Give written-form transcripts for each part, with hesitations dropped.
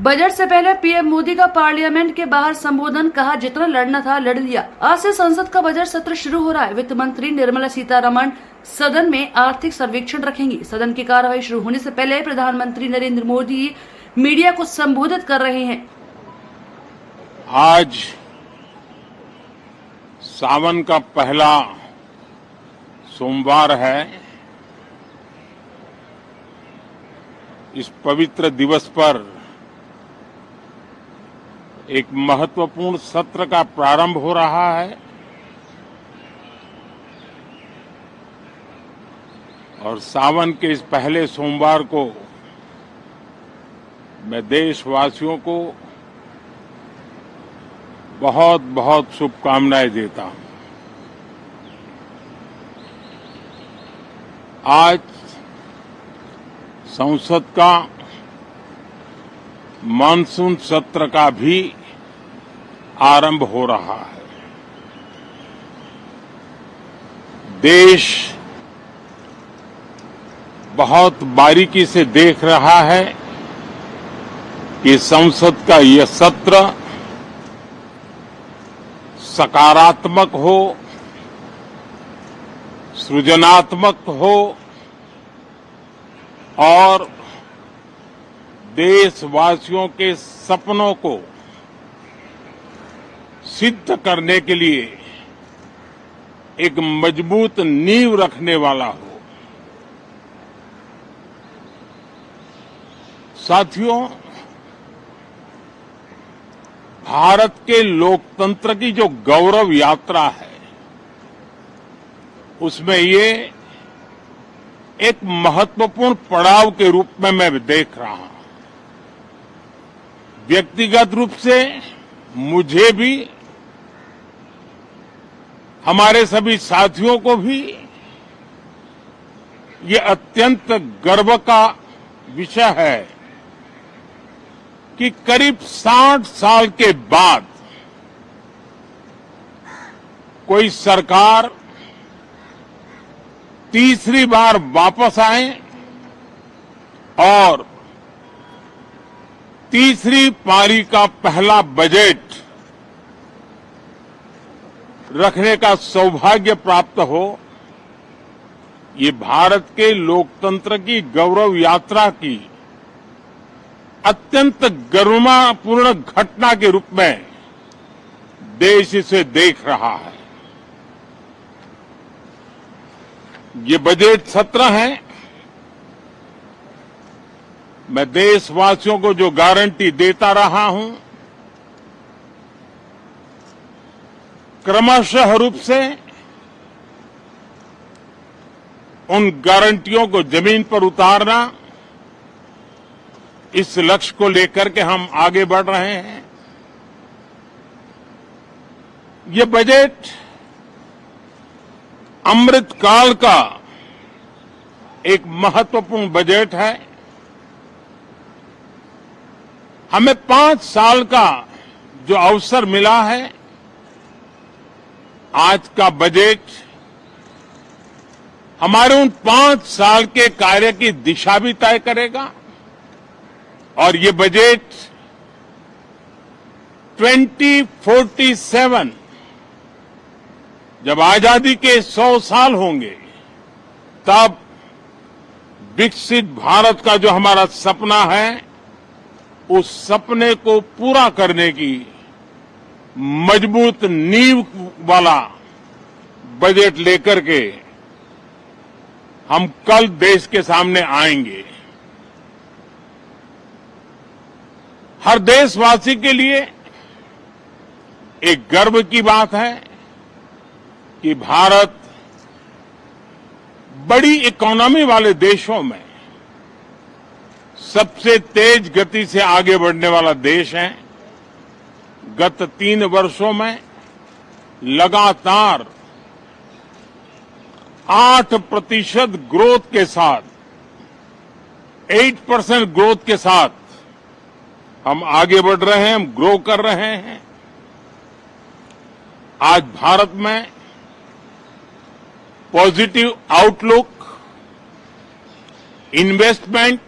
Budget से पहले PM Modi का पार्लियामेंट के बाहर संबोधन, कहा जितना लड़ना था लड़ लिया। आज से संसद का बजट सत्र शुरू हो रहा है। वित्त मंत्री निर्मला सीतारमण सदन में आर्थिक सर्वेक्षण रखेंगी। सदन की कार्यवाही शुरू होने से पहले प्रधानमंत्री नरेंद्र मोदी मीडिया को संबोधित कर रहे हैं। आज सावन का पहला सोमवार है। इस पवित्र दिवस पर एक महत्वपूर्ण सत्र का प्रारंभ हो रहा है और सावन के इस पहले सोमवार को मैं देशवासियों को बहुत बहुत शुभकामनाएं देता हूं। आज संसद का मानसून सत्र का भी आरंभ हो रहा है। देश बहुत बारीकी से देख रहा है कि संसद का यह सत्र सकारात्मक हो, सृजनात्मक हो और देशवासियों के सपनों को सिद्ध करने के लिए एक मजबूत नींव रखने वाला हो। साथियों, भारत के लोकतंत्र की जो गौरव यात्रा है, उसमें ये एक महत्वपूर्ण पड़ाव के रूप में मैं देख रहा हूं। व्यक्तिगत रूप से मुझे भी, हमारे सभी साथियों को भी ये अत्यंत गर्व का विषय है कि करीब 60 साल के बाद कोई सरकार तीसरी बार वापस आए और तीसरी पारी का पहला बजट रखने का सौभाग्य प्राप्त हो। ये भारत के लोकतंत्र की गौरव यात्रा की अत्यंत गरिमापूर्ण घटना के रूप में देश इसे देख रहा है। ये बजट सत्र है। मैं देशवासियों को जो गारंटी देता रहा हूं, क्रमशः रूप से उन गारंटियों को जमीन पर उतारना, इस लक्ष्य को लेकर के हम आगे बढ़ रहे हैं। ये बजट अमृतकाल का एक महत्वपूर्ण बजट है। हमें 5 साल का जो अवसर मिला है, आज का बजट हमारे उन 5 साल के कार्य की दिशा भी तय करेगा और ये बजट 2047 जब आजादी के 100 साल होंगे, तब विकसित भारत का जो हमारा सपना है, उस सपने को पूरा करने की मजबूत नींव वाला बजट लेकर के हम कल देश के सामने आएंगे। हर देशवासी के लिए एक गर्व की बात है कि भारत बड़ी इकोनॉमी वाले देशों में सबसे तेज गति से आगे बढ़ने वाला देश है। गत 3 वर्षों में लगातार 8% ग्रोथ के साथ, 8% ग्रोथ के साथ हम आगे बढ़ रहे हैं, हम ग्रो कर रहे हैं। आज भारत में पॉजिटिव आउटलुक, इन्वेस्टमेंट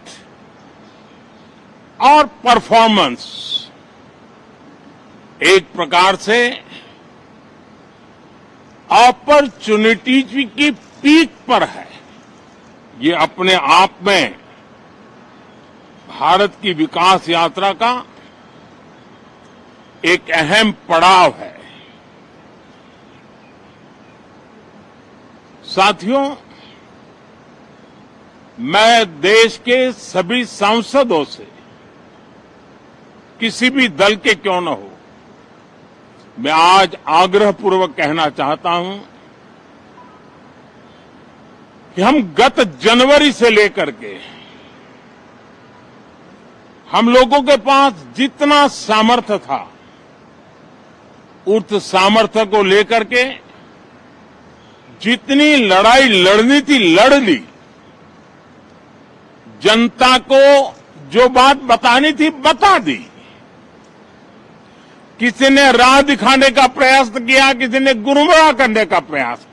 और परफॉर्मेंस एक प्रकार से अपॉर्चुनिटीज की पीक पर है। ये अपने आप में भारत की विकास यात्रा का एक अहम पड़ाव है। साथियों, मैं देश के सभी सांसदों से, किसी भी दल के क्यों न हो, मैं आज आग्रहपूर्वक कहना चाहता हूं कि हम गत जनवरी से लेकर के हम लोगों के पास जितना सामर्थ्य था, उस सामर्थ्य को लेकर के जितनी लड़ाई लड़नी थी लड़ ली। जनता को जो बात बतानी थी बता दी। किसी ने राह दिखाने का प्रयास किया, किसी ने गुमराह करने का प्रयास किया।